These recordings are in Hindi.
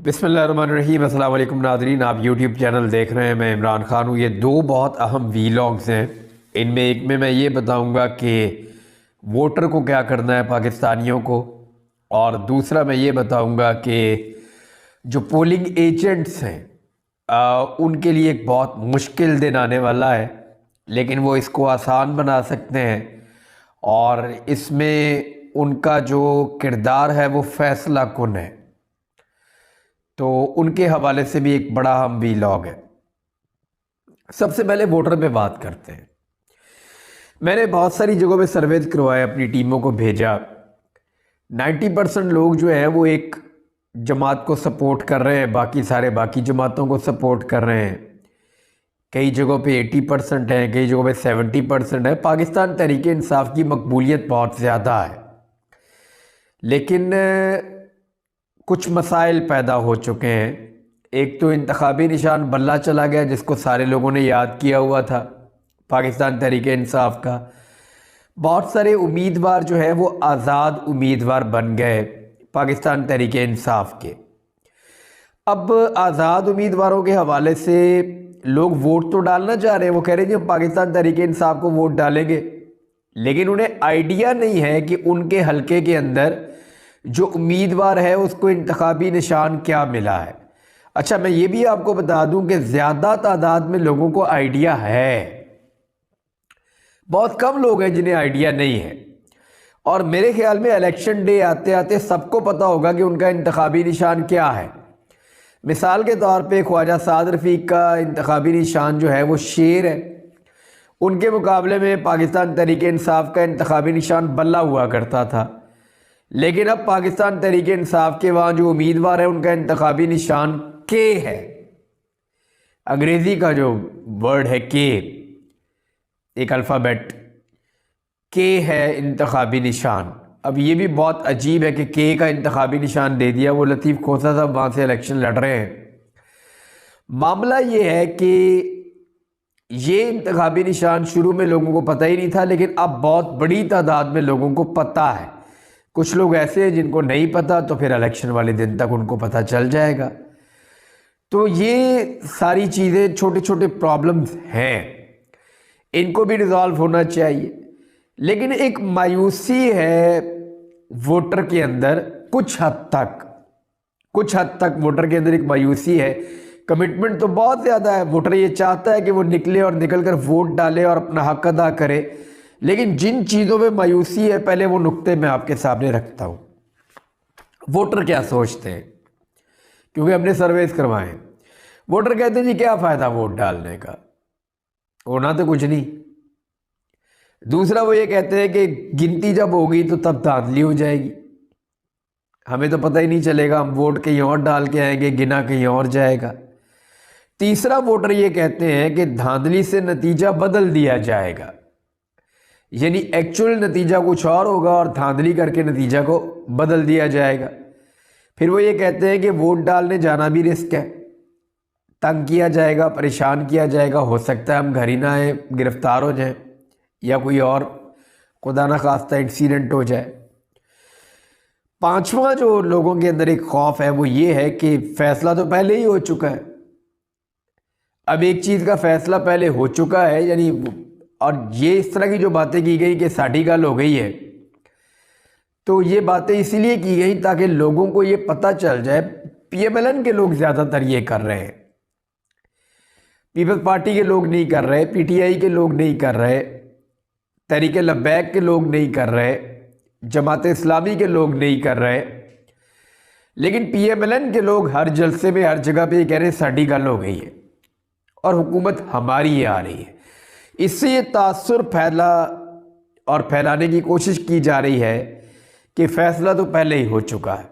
बिस्मिल्लाहिर्रहमानिर्रहीम। अस्सलाम वालेकुम नाज़रीन, आप यूट्यूब चैनल देख रहे हैं। मैं इमरान ख़ान हूँ। ये दो बहुत अहम वीलॉग्स हैं। इनमें एक में मैं ये बताऊँगा कि वोटर को क्या करना है पाकिस्तानियों को, और दूसरा मैं ये बताऊँगा कि जो पोलिंग एजेंट्स हैं उनके लिए एक बहुत मुश्किल दिन आने वाला है, लेकिन वो इसको आसान बना सकते हैं और इसमें उनका जो किरदार है वो फ़ैसला कुन है। तो उनके हवाले से भी एक बड़ा अहम वीलॉग है। सबसे पहले वोटर पे बात करते हैं। मैंने बहुत सारी जगहों पे सर्वेज करवाए, अपनी टीमों को भेजा। 90% लोग जो हैं वो एक जमात को सपोर्ट कर रहे हैं, बाकी सारे बाकी जमातों को सपोर्ट कर रहे हैं। कई जगहों पे 80% है, कई जगहों पे 70% है। पाकिस्तान तहरीक इंसाफ की मकबूलियत बहुत ज़्यादा है, लेकिन कुछ मसाइल पैदा हो चुके हैं। एक तो इंतखाबी निशान बल्ला चला गया, जिसको सारे लोगों ने याद किया हुआ था, पाकिस्तान तहरीक इंसाफ का। बहुत सारे उम्मीदवार जो है वो आज़ाद उम्मीदवार बन गए पाकिस्तान तहरीक इंसाफ के। अब आज़ाद उम्मीदवारों के हवाले से लोग वोट तो डालना चाह रहे हैं। वो कह रहे हैं जी हम पाकिस्तान तहरीक इंसाफ को वोट डालेंगे, लेकिन उन्हें आइडिया नहीं है कि उनके हलके के अंदर जो उम्मीदवार है उसको इंतखाबी निशान क्या मिला है। अच्छा, मैं ये भी आपको बता दूं कि ज़्यादा तादाद में लोगों को आइडिया है, बहुत कम लोग हैं जिन्हें आइडिया नहीं है। और मेरे ख्याल में इलेक्शन डे आते आते सबको पता होगा कि उनका इंतखाबी निशान क्या है। मिसाल के तौर पे ख्वाजा साद रफ़ीक का इंतखाबी निशान जो है वो शेर है। उनके मुकाबले में पाकिस्तान तहरीक इंसाफ का इंतखाबी निशान बल्ला हुआ करता था, लेकिन अब पाकिस्तान तहरीक इंसाफ के वहाँ जो उम्मीदवार है उनका इंतखाबी निशान के है। अंग्रेज़ी का जो वर्ड है के, एक अल्फ़ाबेट के है इंतखाबी निशान। अब ये भी बहुत अजीब है कि के का इंतखाबी निशान दे दिया। वो लतीफ़ खोसा साहब वहाँ से इलेक्शन लड़ रहे हैं। मामला ये है कि ये इंतखाबी निशान शुरू में लोगों को पता ही नहीं था, लेकिन अब बहुत बड़ी तादाद में लोगों को पता है। कुछ लोग ऐसे हैं जिनको नहीं पता, तो फिर इलेक्शन वाले दिन तक उनको पता चल जाएगा। तो ये सारी चीज़ें छोटे छोटे प्रॉब्लम्स हैं, इनको भी रिजॉल्व होना चाहिए। लेकिन एक मायूसी है वोटर के अंदर, कुछ हद तक वोटर के अंदर एक मायूसी है। कमिटमेंट तो बहुत ज़्यादा है। वोटर ये चाहता है कि वो निकले और निकल कर वोट डाले और अपना हक अदा करे, लेकिन जिन चीज़ों में मायूसी है पहले वो नुक्ते मैं आपके सामने रखता हूँ। वोटर क्या सोचते हैं, क्योंकि हमने सर्वेस करवाए हैं। वोटर कहते हैं जी क्या फ़ायदा वोट डालने का, होना तो कुछ नहीं। दूसरा, वो ये कहते हैं कि गिनती जब होगी तो तब धांधली हो जाएगी, हमें तो पता ही नहीं चलेगा, हम वोट कहीं और डाल के आएंगे, गिना कहीं और जाएगा। तीसरा, वोटर ये कहते हैं कि धांधली से नतीजा बदल दिया जाएगा, यानी एक्चुअल नतीजा कुछ और होगा और धांधली करके नतीजा को बदल दिया जाएगा। फिर वो ये कहते हैं कि वोट डालने जाना भी रिस्क है, तंग किया जाएगा, परेशान किया जाएगा, हो सकता है हम घर ही ना आए, गिरफ्तार हो जाए, या कोई और खुदा ना खास्ता इंसिडेंट हो जाए। पांचवा जो लोगों के अंदर एक खौफ है वो ये है कि फैसला तो पहले ही हो चुका है। अब एक चीज़ का फैसला पहले हो चुका है, यानी और ये इस तरह की जो बातें की गई कि साड़ी गल हो गई है, तो ये बातें इसीलिए की गई ताकि लोगों को ये पता चल जाए। PMLN के लोग ज़्यादातर ये कर रहे हैं, पीपल्स पार्टी के लोग नहीं कर रहे, PTI के लोग नहीं कर रहे, तहरीक लब्बैक के लोग नहीं कर रहे, जमात इस्लामी के लोग नहीं कर रहे, लेकिन PMLN के लोग हर जलसे में हर जगह पे ये कह रहे हैं साड़ी गल हो गई है और हुकूमत हमारी ही आ रही है। इससे ये तासुर फैला और फैलाने की कोशिश की जा रही है कि फैसला तो पहले ही हो चुका है।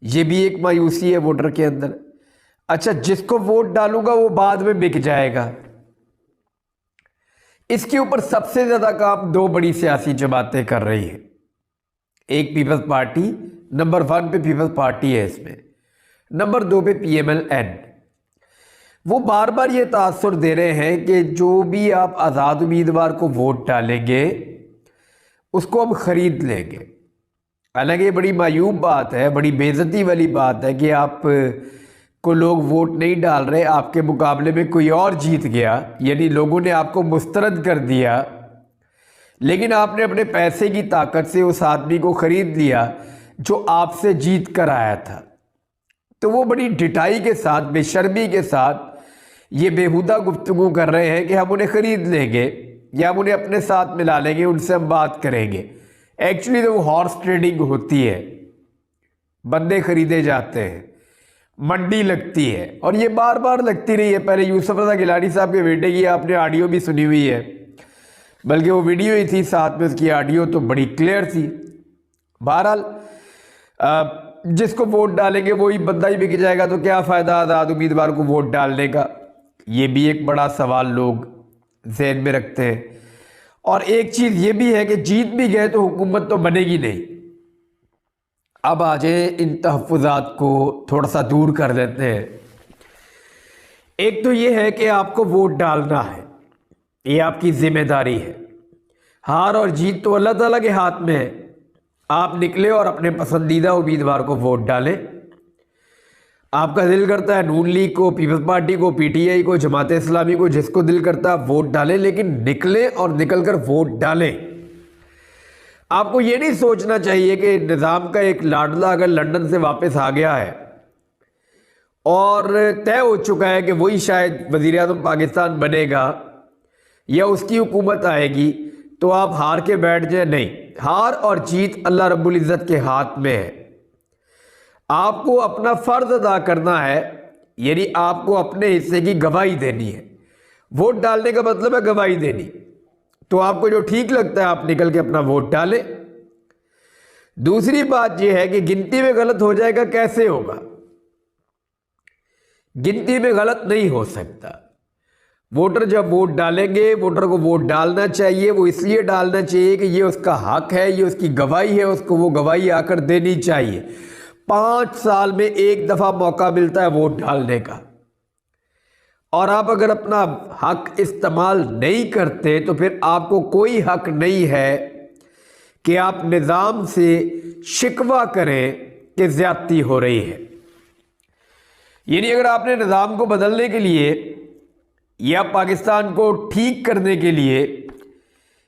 ये भी एक मायूसी है वोटर के अंदर। अच्छा, जिसको वोट डालूंगा वो बाद में बिक जाएगा, इसके ऊपर सबसे ज्यादा काम दो बड़ी सियासी जमातें कर रही हैं। एक पीपल्स पार्टी, नंबर 1 पे पीपल्स पार्टी है इसमें, नंबर 2 पे PMLN। वो बार बार ये तासुर दे रहे हैं कि जो भी आप आज़ाद उम्मीदवार को वोट डालेंगे उसको हम ख़रीद लेंगे। हालांकि ये बड़ी मायूब बात है, बड़ी बेइज्जती वाली बात है कि आप को लोग वोट नहीं डाल रहे, आपके मुकाबले में कोई और जीत गया, यानी लोगों ने आपको मुस्तरद कर दिया, लेकिन आपने अपने पैसे की ताकत से उस आदमी को खरीद लिया जो आपसे जीत कर आया था। तो वो बड़ी ढिठाई के साथ, बेशर्मी के साथ ये बेहुदा गुफ्तगू कर रहे हैं कि हम उन्हें खरीद लेंगे या हम उन्हें अपने साथ मिला लेंगे, उनसे हम बात करेंगे। एक्चुअली तो वो हॉर्स ट्रेडिंग होती है, बंदे खरीदे जाते हैं, मंडी लगती है, और ये बार बार लगती रही है। पहले यूसुफ रज़ा गिलानी साहब के बेटे की आपने ऑडियो भी सुनी हुई है, बल्कि वो वीडियो ही थी साथ में उसकी ऑडियो, तो बड़ी क्लियर थी। बहरहाल जिसको वोट डालेंगे वही बंदा ही बिक जाएगा, तो क्या फ़ायदा आज़ाद उम्मीदवार को वोट डालने का। ये भी एक बड़ा सवाल लोग जहन में रखते हैं। और एक चीज़ ये भी है कि जीत भी गए तो हुकूमत तो बनेगी नहीं। अब आ जाए इन तहफ़्फ़ुज़ात को थोड़ा सा दूर कर देते हैं। एक तो ये है कि आपको वोट डालना है, ये आपकी ज़िम्मेदारी है। हार और जीत तो अल्लाह ताला के हाथ में है। आप निकले और अपने पसंदीदा उम्मीदवार को वोट डालें। आपका दिल करता है नून लीग को, पीपल्स पार्टी को, पीटीआई को, जमात इस्लामी को, जिसको दिल करता है वोट डालें, लेकिन निकलें और निकल कर वोट डालें। आपको ये नहीं सोचना चाहिए कि निज़ाम का एक लाडला अगर लंदन से वापस आ गया है और तय हो चुका है कि वही शायद वज़ीर आज़म पाकिस्तान बनेगा या उसकी हुकूमत आएगी, तो आप हार के बैठ जाए। नहीं, हार और जीत अल्लाह रब्बुल इज़्ज़त के हाथ में है। आपको अपना फ़र्ज अदा करना है, यानी आपको अपने हिस्से की गवाही देनी है। वोट डालने का मतलब है गवाही देनी। तो आपको जो ठीक लगता है आप निकल के अपना वोट डालें। दूसरी बात यह है कि गिनती में गलत हो जाएगा, कैसे होगा? गिनती में गलत नहीं हो सकता। वोटर जब वोट डालेंगे, वोटर को वोट डालना चाहिए। वो इसलिए डालना चाहिए कि ये उसका हक है, ये उसकी गवाही है, उसको वो गवाही आकर देनी चाहिए। 5 साल में एक दफ़ा मौका मिलता है वोट डालने का, और आप अगर अपना हक इस्तेमाल नहीं करते तो फिर आपको कोई हक नहीं है कि आप निज़ाम से शिकवा करें कि ज़्यादती हो रही है। यानी अगर आपने निज़ाम को बदलने के लिए या पाकिस्तान को ठीक करने के लिए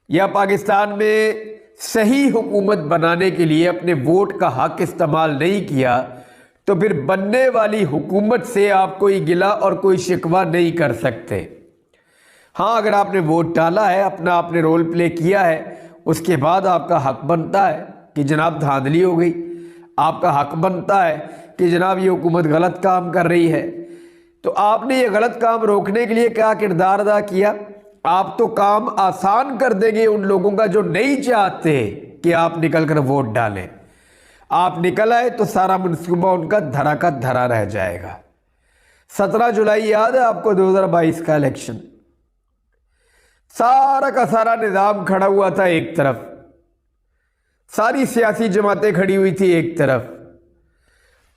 या पाकिस्तान में सही हुकूमत बनाने के लिए अपने वोट का हक इस्तेमाल नहीं किया, तो फिर बनने वाली हुकूमत से आप कोई गिला और कोई शिकवा नहीं कर सकते। हाँ, अगर आपने वोट डाला है, अपना आपने रोल प्ले किया है, उसके बाद आपका हक बनता है कि जनाब धांधली हो गई। आपका हक बनता है कि जनाब ये हुकूमत गलत काम कर रही है। तो आपने ये गलत काम रोकने के लिए क्या किरदार अदा किया? आप तो काम आसान कर देंगे उन लोगों का जो नहीं चाहते कि आप निकल कर वोट डालें। आप निकल आए तो सारा मनसूबा उनका धरा का धरा रह जाएगा। 17 जुलाई याद है आपको, 2022 का इलेक्शन? सारा का सारा निज़ाम खड़ा हुआ था एक तरफ, सारी सियासी जमातें खड़ी हुई थी एक तरफ,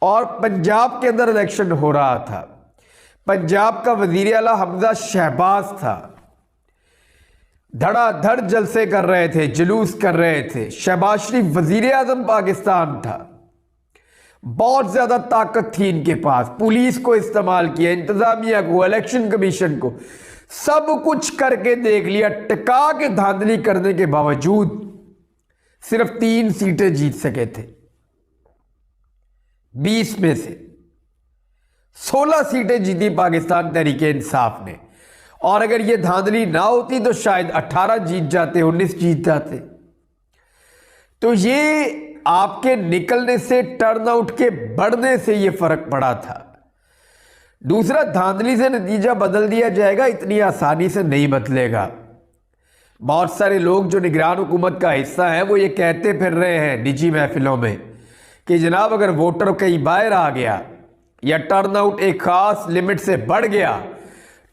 और पंजाब के अंदर इलेक्शन हो रहा था। पंजाब का वजीर आला हमजा शहबाज था, धड़ाधड़ जलसे कर रहे थे, जुलूस कर रहे थे। शहबाज शरीफ वजीर आज़म पाकिस्तान था, बहुत ज़्यादा ताकत थी इनके पास। पुलिस को इस्तेमाल किया, इंतज़ामिया को, इलेक्शन कमीशन को, सब कुछ करके देख लिया। टिका के धांधली करने के बावजूद सिर्फ 3 सीटें जीत सके थे। 20 में से 16 सीटें जीती पाकिस्तान तहरीके इंसाफ ने, और अगर ये धांधली ना होती तो शायद 18 जीत जाते, 19 जीत जाते। तो ये आपके निकलने से, टर्नआउट के बढ़ने से ये फर्क पड़ा था। दूसरा, धांधली से नतीजा बदल दिया जाएगा, इतनी आसानी से नहीं बदलेगा। बहुत सारे लोग जो निगरान हुकूमत का हिस्सा है वो ये कहते फिर रहे हैं निजी महफिलों में कि जनाब अगर वोटर कहीं बाहर आ गया या टर्नआउट एक खास लिमिट से बढ़ गया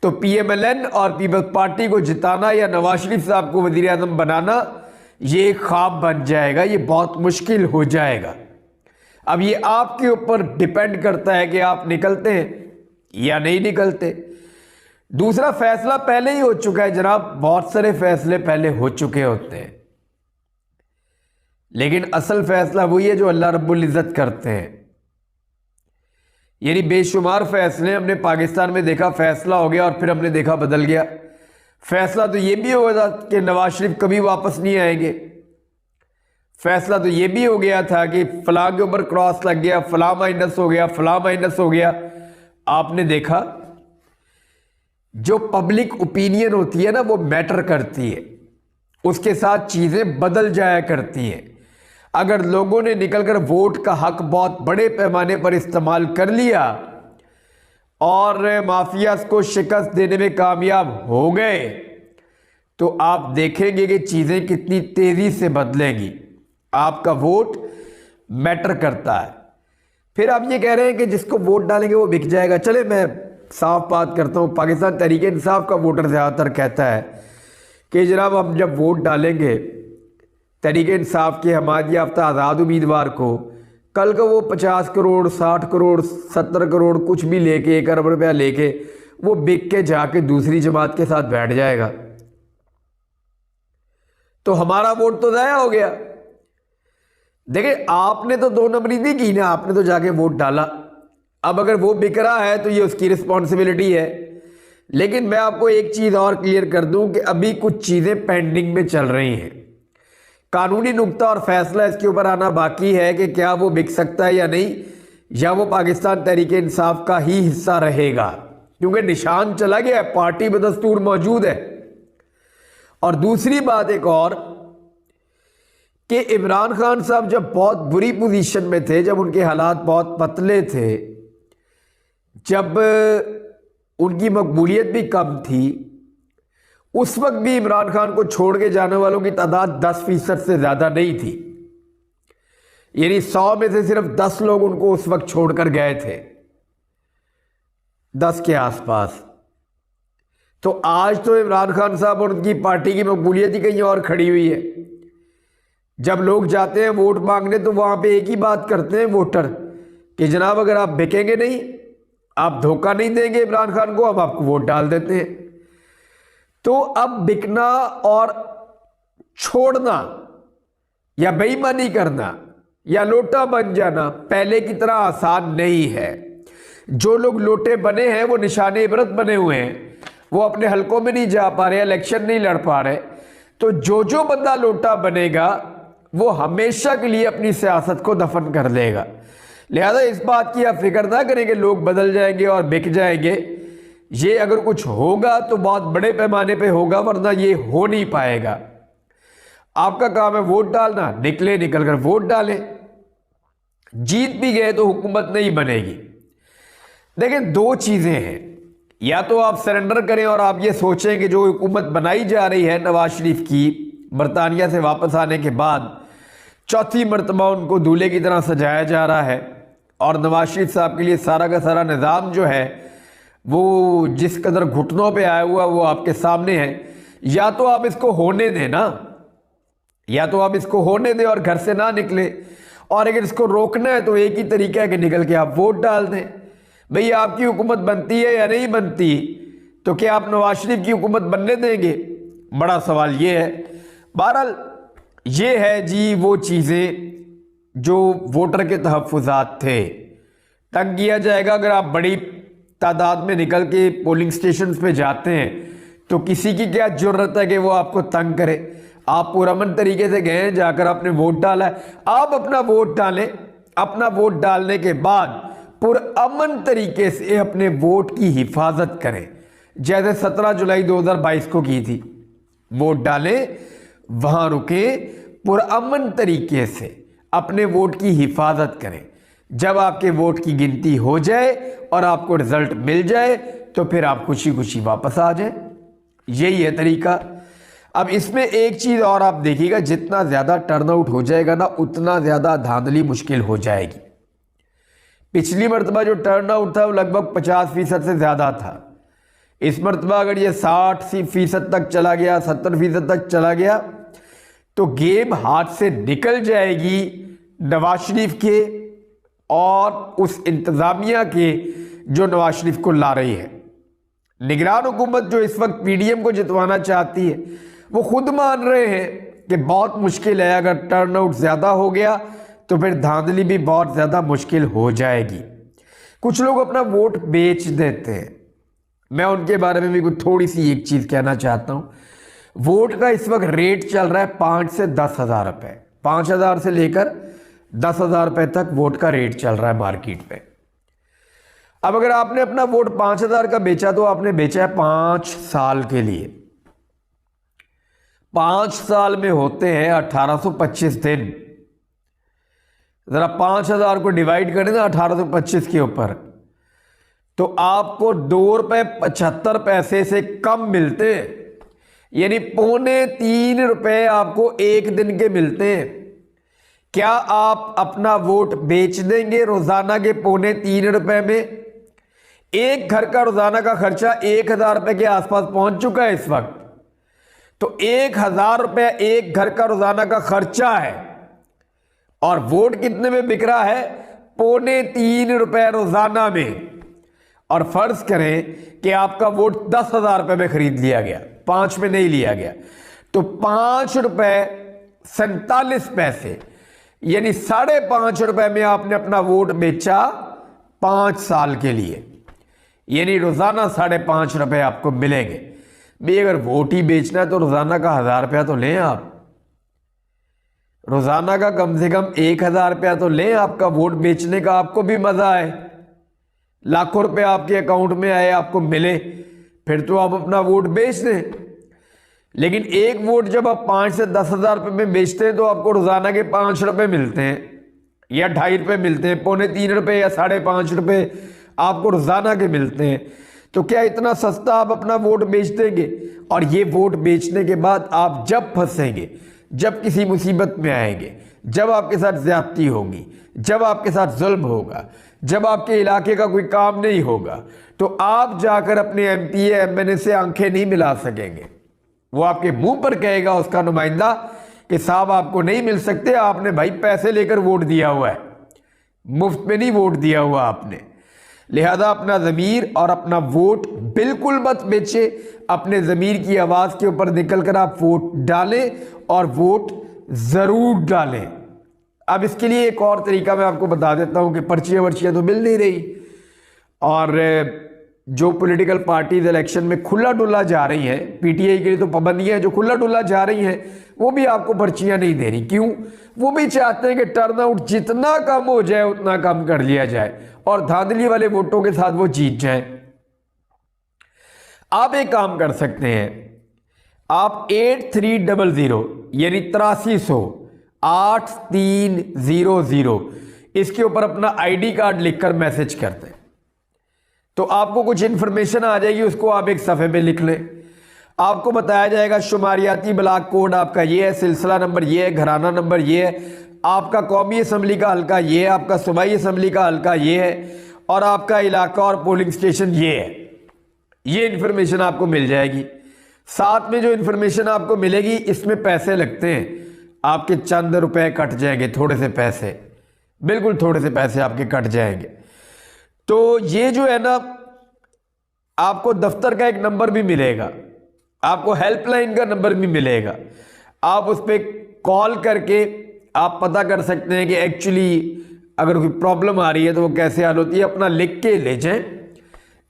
तो PMLN और पीपल्स पार्टी को जिताना या नवाज शरीफ साहब को वजीर आज़म बनाना ये एक ख्वाब बन जाएगा, ये बहुत मुश्किल हो जाएगा। अब ये आपके ऊपर डिपेंड करता है कि आप निकलते हैं या नहीं निकलते। दूसरा, फैसला पहले ही हो चुका है जनाब, बहुत सारे फैसले पहले हो चुके होते हैं, लेकिन असल फैसला वही है जो अल्लाह रब्बुल इज़्ज़त करते हैं। यानी बेशुमार फैसले हमने पाकिस्तान में देखा, फैसला हो गया और फिर हमने देखा बदल गया। फैसला तो ये भी हो गया था कि नवाज शरीफ कभी वापस नहीं आएंगे। फैसला तो ये भी हो गया था कि फलां के ऊपर क्रॉस लग गया, फलां माइनस हो गया, फलां माइनस हो गया। आपने देखा जो पब्लिक ओपिनियन होती है ना, वो मैटर करती है, उसके साथ चीज़ें बदल जाया करती हैं। अगर लोगों ने निकलकर वोट का हक बहुत बड़े पैमाने पर इस्तेमाल कर लिया और माफिया को शिकस्त देने में कामयाब हो गए, तो आप देखेंगे कि चीज़ें कितनी तेज़ी से बदलेंगी। आपका वोट मैटर करता है। फिर आप ये कह रहे हैं कि जिसको वोट डालेंगे वो बिक जाएगा। चले मैं साफ बात करता हूँ, पाकिस्तान तहरीक इंसाफ का वोटर ज़्यादातर कहता है कि जनाब हम जब वोट डालेंगे तहरीक इंसाफ के हमायत याफ्ता आज़ाद उम्मीदवार को, कल को वो 50 करोड़ 60 करोड़ 70 करोड़ कुछ भी लेके 1 अरब रुपया लेके वो बिक के जाके दूसरी जमात के साथ बैठ जाएगा, तो हमारा वोट तो ज़ाया हो गया। देखिए आपने तो 2 नंबरी नहीं की ना, आपने तो जाके वोट डाला। अब अगर वो बिक रहा है तो ये उसकी रिस्पॉन्सिबिलिटी है। लेकिन मैं आपको एक चीज़ और क्लियर कर दूं कि अभी कुछ चीज़ें पेंडिंग में चल रही हैं। कानूनी नुक्ता और फैसला इसके ऊपर आना बाकी है कि क्या वो बिक सकता है या नहीं, या वो पाकिस्तान तहरीक इंसाफ का ही हिस्सा रहेगा, क्योंकि निशान चला गया है, पार्टी बदस्तूर मौजूद है। और दूसरी बात एक और कि इमरान खान साहब जब बहुत बुरी पोजीशन में थे, जब उनके हालात बहुत पतले थे, जब उनकी मकबूलियत भी कम थी, उस वक्त भी इमरान खान को छोड़ के जाने वालों की तादाद 10% से ज़्यादा नहीं थी। यानी 100 में से सिर्फ 10 लोग उनको उस वक्त छोड़कर गए थे, 10 के आसपास। तो आज तो इमरान खान साहब और उनकी पार्टी की मकबूलियत ही कहीं और खड़ी हुई है। जब लोग जाते हैं वोट मांगने तो वहाँ पे एक ही बात करते हैं वोटर कि जनाब अगर आप बिकेंगे नहीं, आप धोखा नहीं देंगे इमरान खान को, हम आपको वोट डाल देते हैं। तो अब बिकना और छोड़ना या बेईमानी करना या लोटा बन जाना पहले की तरह आसान नहीं है। जो लोग लोटे बने हैं वो निशाने इबरत बने हुए हैं, वो अपने हलकों में नहीं जा पा रहे, इलेक्शन नहीं लड़ पा रहे। तो जो बंदा लोटा बनेगा वो हमेशा के लिए अपनी सियासत को दफन कर देगा। लिहाजा इस बात की आप फिक्र ना करें कि लोग बदल जाएंगे और बिक जाएंगे। ये अगर कुछ होगा तो बहुत बड़े पैमाने पे होगा, वरना ये हो नहीं पाएगा। आपका काम है वोट डालना, निकल कर वोट डालें। जीत भी गए तो हुकूमत नहीं बनेगी। देखिए 2 चीज़ें हैं, या तो आप सरेंडर करें और आप ये सोचें कि जो हुकूमत बनाई जा रही है नवाज शरीफ की, बरतानिया से वापस आने के बाद चौथी मरतबा उनको दूल्हे की तरह सजाया जा रहा है और नवाज शरीफ साहब के लिए सारा का सारा निज़ाम जो है वो जिस कदर घुटनों पे आया हुआ वो आपके सामने है। या तो आप इसको होने दें ना, या तो आप इसको होने दें और घर से ना निकले, और अगर इसको रोकना है तो एक ही तरीका है कि निकल के आप वोट डाल दें। भाई आपकी हुकूमत बनती है या नहीं बनती, तो क्या आप नवाज शरीफ की हुकूमत बनने देंगे? बड़ा सवाल ये है। बहरहाल ये है जी वो चीज़ें जो वोटर के तहफ़्फ़ुज़ात थे। तंग किया जाएगा अगर आप बड़ी तादाद में निकल के पोलिंग स्टेशन पे जाते हैं, तो किसी की क्या ज़रूरत है कि वो आपको तंग करे। आप पुरअमन तरीके से गए, जाकर आपने वोट डाला है, आप अपना वोट डालें। अपना वोट डालने के बाद पुरअमन तरीके से अपने वोट की हिफाजत करें, जैसे 17 जुलाई 2022 को की थी। वोट डालें, वहाँ रुकें, पुरअमन तरीके से अपने वोट की हिफाजत करें। जब आपके वोट की गिनती हो जाए और आपको रिजल्ट मिल जाए तो फिर आप खुशी खुशी वापस आ जाए। यही है तरीका। अब इसमें एक चीज़ और आप देखिएगा, जितना ज़्यादा टर्नआउट हो जाएगा ना, उतना ज़्यादा धांधली मुश्किल हो जाएगी। पिछली मरतबा जो टर्नआउट था वो लगभग 50% से ज़्यादा था। इस मरतबा अगर ये 60% तक चला गया, 70% तक चला गया, तो गेम हाथ से निकल जाएगी नवाज शरीफ के और उस इंतज़ामिया के जो नवाज शरीफ को ला रही है। निगरान हुकूमत जो इस वक्त पीडीएम को जितवाना चाहती है, वो खुद मान रहे हैं कि बहुत मुश्किल है, अगर टर्नआउट ज़्यादा हो गया तो फिर धांधली भी बहुत ज़्यादा मुश्किल हो जाएगी। कुछ लोग अपना वोट बेच देते हैं, मैं उनके बारे में भी कुछ थोड़ी सी एक चीज़ कहना चाहता हूँ। वोट का इस वक्त रेट चल रहा है 5 से 10,000 रुपये, 5,000 से लेकर 10,000 रुपये तक वोट का रेट चल रहा है मार्केट में। अब अगर आपने अपना वोट 5,000 का बेचा तो आपने बेचा है 5 साल के लिए। 5 साल में होते हैं 1825 दिन। जरा 5,000 को डिवाइड करें ना 1825 के ऊपर, तो आपको 2 रुपये 75 पैसे से कम मिलते हैं, यानी 2.25 रुपये आपको एक दिन के मिलते हैं। क्या आप अपना वोट बेच देंगे रोजाना के 2.25 रुपये में? एक घर का रोजाना का खर्चा 1,000 रुपये के आसपास पहुंच चुका है इस वक्त। तो 1,000 रुपये एक घर का रोजाना का खर्चा है, और वोट कितने में बिक रहा है? 2.25 रुपये रोजाना में। और फर्ज करें कि आपका वोट 10,000 रुपये में खरीद लिया गया, 5 में नहीं लिया गया, तो 5 रुपये 47 पैसे, यानी 5.5 रुपये में आपने अपना वोट बेचा 5 साल के लिए, यानी रोजाना 5.5 रुपये आपको मिलेंगे। भाई अगर वोट ही बेचना है तो रोजाना का 1,000 रुपया तो लें आप, रोजाना का कम से कम 1,000 रुपया तो लें, आपका वोट बेचने का आपको भी मजा आए, लाखों रुपए आपके अकाउंट में आए, आपको मिले, फिर तो आप अपना वोट बेच दें। लेकिन एक वोट जब आप 5 से 10,000 रुपये में बेचते हैं तो आपको रोजाना के 5 रुपये मिलते हैं, या 2.5 रुपये मिलते हैं, 2.25 रुपये या 5.5 रुपये आपको रोजाना के मिलते हैं। तो क्या इतना सस्ता आप अपना वोट बेच देंगे? और ये वोट बेचने के बाद आप जब फंसेंगे, जब किसी मुसीबत में आएंगे, जब आपके साथ ज्यादती होगी, जब आपके साथ जुल्म होगा, जब आपके इलाके का कोई काम नहीं होगा, तो आप जाकर अपने MP MNA से आंखें नहीं मिला सकेंगे। वो आपके मुंह पर कहेगा उसका नुमाइंदा कि साहब आपको नहीं मिल सकते, आपने भाई पैसे लेकर वोट दिया हुआ है, मुफ्त में नहीं वोट दिया हुआ आपने। लिहाजा अपना ज़मीर और अपना वोट बिल्कुल मत बेचे, अपने ज़मीर की आवाज़ के ऊपर निकल कर आप वोट डालें, और वोट ज़रूर डालें। अब इसके लिए एक और तरीका मैं आपको बता देता हूं कि पर्चियाँ वर्चियाँ तो मिल नहीं रही, और जो पॉलिटिकल पार्टीज इलेक्शन में खुला डुला जा रही हैं, PTI के लिए तो पाबंदियां, जो खुला डुला जा रही हैं वो भी आपको पर्चियां नहीं दे रही। क्यों? वो भी चाहते हैं कि टर्नआउट जितना कम हो जाए उतना कम कर लिया जाए, और धांधली वाले वोटों के साथ वो जीत जाए। आप एक काम कर सकते हैं, आप 8300 यानी 8300 8300 इसके ऊपर अपना ID कार्ड लिखकर मैसेज करते हैं, तो आपको कुछ इंफॉर्मेशन आ जाएगी, उसको आप एक सफ़े पे लिख लें। आपको बताया जाएगा शुमारियाती ब्लॉक कोड आपका ये है, सिलसिला नंबर ये है, घराना नंबर ये है, आपका कौमी असम्बली का हल्का ये है, आपका सूबाई असम्बली का हल्का ये है, और आपका इलाका और पोलिंग स्टेशन ये है। ये इन्फॉर्मेशन आपको मिल जाएगी। साथ में जो इन्फॉर्मेशन आपको मिलेगी इसमें पैसे लगते हैं, आपके चंद रुपए कट जाएंगे, थोड़े से पैसे, बिल्कुल थोड़े से पैसे आपके कट जाएंगे। तो ये जो है ना, आपको दफ्तर का एक नंबर भी मिलेगा, आपको हेल्पलाइन का नंबर भी मिलेगा, आप उस पर कॉल करके आप पता कर सकते हैं कि एक्चुअली अगर कोई प्रॉब्लम आ रही है तो वो कैसे हल होती है। अपना लिख के ले जाएं,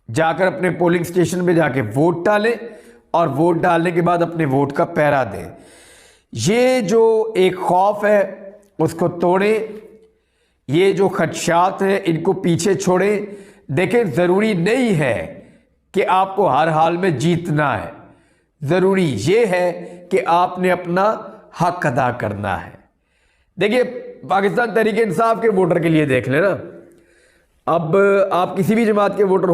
जाकर अपने पोलिंग स्टेशन पे जाके वोट डालें, और वोट डालने के बाद अपने वोट का पहरा दें। ये जो एक खौफ है उसको तोड़ें, ये जो खदशात हैं इनको पीछे छोड़ें। देखें, ज़रूरी नहीं है कि आपको हर हाल में जीतना है, ज़रूरी ये है कि आपने अपना हक अदा करना है। देखिए, पाकिस्तान तहरीक इंसाफ के वोटर के लिए देख लेना, अब आप किसी भी जमात के वोटर हो